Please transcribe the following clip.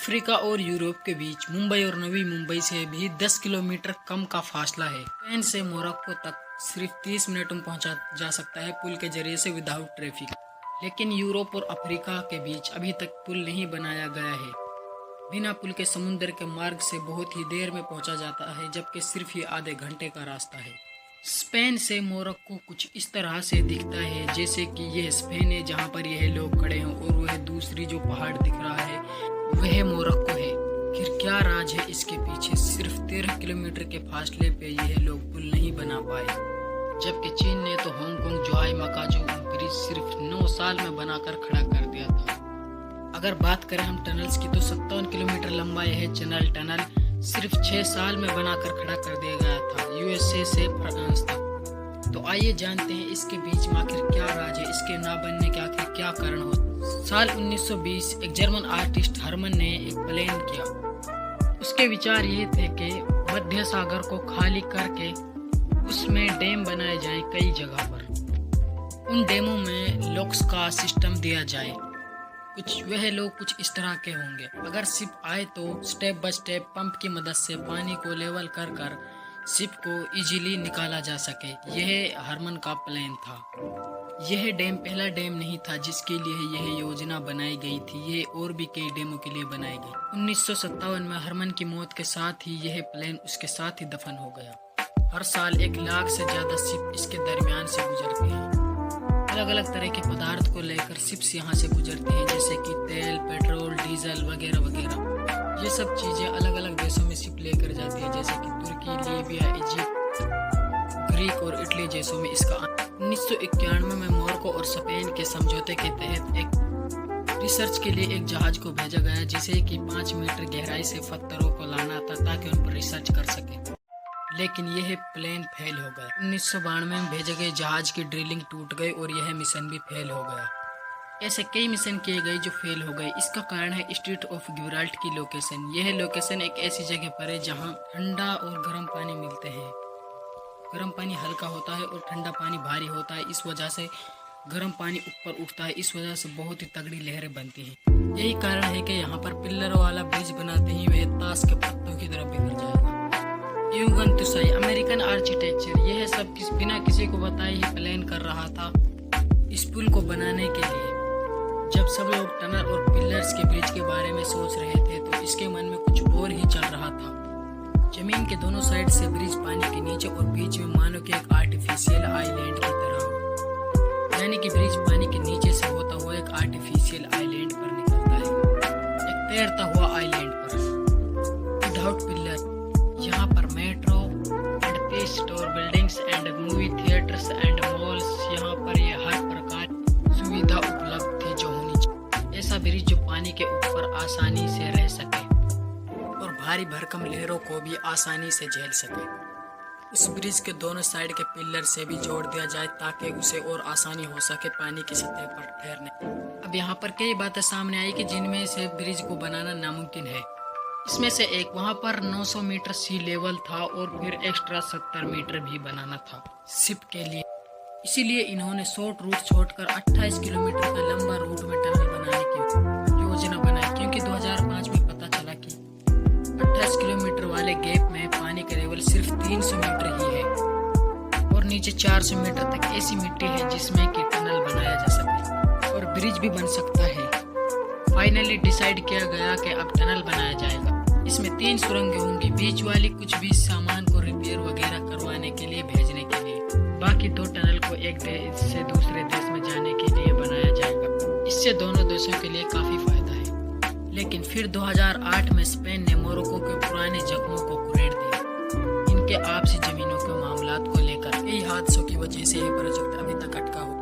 Africa और Europe के बीच मुंबई और नवी मुंबई से भी 10 किलोमीटर कम का फासला है। स्पेन से मोरक्को तक सिर्फ 30 मिनट में पहुंचा जा सकता है पुल के जरिए से विदाउट ट्रैफिक। लेकिन यूरोप और अफ्रीका के बीच अभी तक पुल नहीं बनाया गया है। बिना पुल के समुद्र के मार्ग से बहुत ही देर में पहुंचा जाता है, जबकि सिर्फ ही आधे घंटे का रास्ता है। स्पेन से मोरक्को कुछ इस तरह से दिखता है जैसे कि यह स्पेन है जहां पर यह लोग खड़े हैं, और वह दूसरी जो पहाड़ दिख रहा है वह मोरक्को है। फिर क्या राज है इसके पीछे? सिर्फ 13 किलोमीटर के फासले पे यह लोग पुल नहीं बना पाए, जबकि चीन ने तो हांगकांग जोहाई मकाजू ब्रिज सिर्फ 9 साल में बनाकर खड़ा कर दिया था। अगर बात करें हम टनल्स की तो 57 किलोमीटर लंबा यह चैनल टनल सिर्फ 6 साल में बनाकर खड़ा कर दिया गया था, यूएसए से फ्रांस तक। तो आइए जानते हैं इसके बीच में आखिर क्या राज है, इसके ना बनने के आखिर क्या कारण हो। साल 1920 एक जर्मन आर्टिस्ट हरमन ने एक प्लान किया। उसके विचार ये थे कि मध्य सागर को खाली करके उसमें डैम बनाए जाएं कई जगह पर। उन डैमों में लॉक्स का सिस्टम दिया जाए। वह लोग कुछ इस तरह के होंगे। अगर शिप आए तो स्टेप बाय स्टेप पंप की मदद से पानी को लेवल कर कर शिप को इजीली निकाला जा सके। यह हरमन का प्लान था। यह डैम पहला डैम नहीं था जिसके लिए यह योजना बनाई गई थी, यह और भी कई डैमों के लिए बनाई गई। 1957 में हरमन की मौत के साथ ही यह प्लान उसके साथ ही दफन हो गया। हर साल 1 लाख से ज्यादा शिप इसके दरमियान से गुजरते हैं। अलग अलग तरह के पदार्थ को लेकर शिप्स यहाँ से गुजरते हैं, जैसे कि तेल, पेट्रोल, डीजल वगैरह वगैरह। ये सब चीजें अलग अलग देशों में शिप लेकर जाती है, जैसे कि तुर्की, लीबिया, इजिप्ट, ग्रीक और इटली जैसों में इसका। 1991 में मोरक्को और स्पेन के समझौते के तहत एक रिसर्च के लिए एक जहाज को भेजा गया, जिसे कि 5 मीटर गहराई से पत्थरों को लाना था ताकि उन पर रिसर्च कर सके। लेकिन यह प्लान फेल हो गया। 1992 में भेजे गए जहाज की ड्रिलिंग टूट गई और यह मिशन भी फेल हो गया। ऐसे कई मिशन किए गए जो फेल हो गए। इसका कारण है स्ट्रेट ऑफ गिब्राल्टर की लोकेशन। यह लोकेशन एक ऐसी जगह पर है जहां ठंडा और गर्म पानी मिलते हैं। गर्म पानी हल्का होता है और ठंडा पानी भारी होता है। इस वजह से गर्म पानी ऊपर उठता है। इस वजह से बहुत ही तगड़ी लहरें बनती हैं। यही कारण है कि यहाँ पर पिल्लरों वाला ब्रिज बनाते ही वे ताश के पत्तों की तरह बिखर जाएगा। यूगन तुसाई अमेरिकन आर्किटेक्चर, यह सब बिना किसी को बताए ही प्लान कर रहा था इस पुल को बनाने के लिए। जब सब लोग टनल और पिलर्स के ब्रिज के बारे में सोच रहे थे तो इसके मन में कुछ और ही चल रहा था। जमीन के दोनों साइड से ब्रिज पानी के नीचे और बीच में मानो कि एक आर्टिफिशियल आइलैंड की तरह, यानी कि ब्रिज पानी के नीचे से होता हुआ एक आर्टिफिशियल आइलैंड पर निकलता है, एक तैरता हुआ आइलैंड पर विदाउट पिलर। यहाँ पर metro and 3 store buildings and movie theatres and malls, यहाँ पर ये हर प्रकार सुविधा उपलब्ध थी जो होनी चाहिए। ऐसा ब्रिज जो पानी के ऊपर आसानी से रह सके और भारी भरकम लहरों को भी आसानी से झेल सके। उस ब्रिज के दोनों साइड के पिलर से भी जोड़ दिया जाए ताकि उसे और आसानी हो सके पानी की सतह पर ठहरने। अब यहाँ पर कई बातें सामने आई कि जिनमें से ब्रिज को बनाना नामुमकिन है। इसमें से एक, वहाँ पर 900 मीटर सी लेवल था और फिर एक्स्ट्रा 70 मीटर भी बनाना था शिप के लिए। इसीलिए इन्होंने शॉर्ट रूट छोड़कर 28 किलोमीटर का लंबा रूट में टनल बनाने की योजना बनाई, क्योंकि 2005 में पता चला कि 28 किलोमीटर वाले गैप में पानी का लेवल सिर्फ 300 मीटर ही है और नीचे 400 मीटर तक ऐसी मिट्टी है जिसमें कि टनल बनाया जा सके और ब्रिज भी बन सकता है। फाइनली डिसाइड किया गया कि अब टनल बनाया जाएगा। इसमें 3 सुरंगें होंगी, बीच वाली कुछ भी सामान को रिपेयर वगैरह करवाने के लिए भेजने के लिए, बाकी 2 टनल को एक देश से दूसरे देश में जाने के लिए बनाया जाएगा। इससे दोनों देशों के लिए काफी फायदा है। लेकिन फिर 2008 में स्पेन ने मोरक्को के पुराने जख्मों को कुरेद दिया। इनके आपसी जमीनों के मामलात को लेकर कई हादसों की वजह से यह प्रोजेक्ट अभी तक अटका हुआ।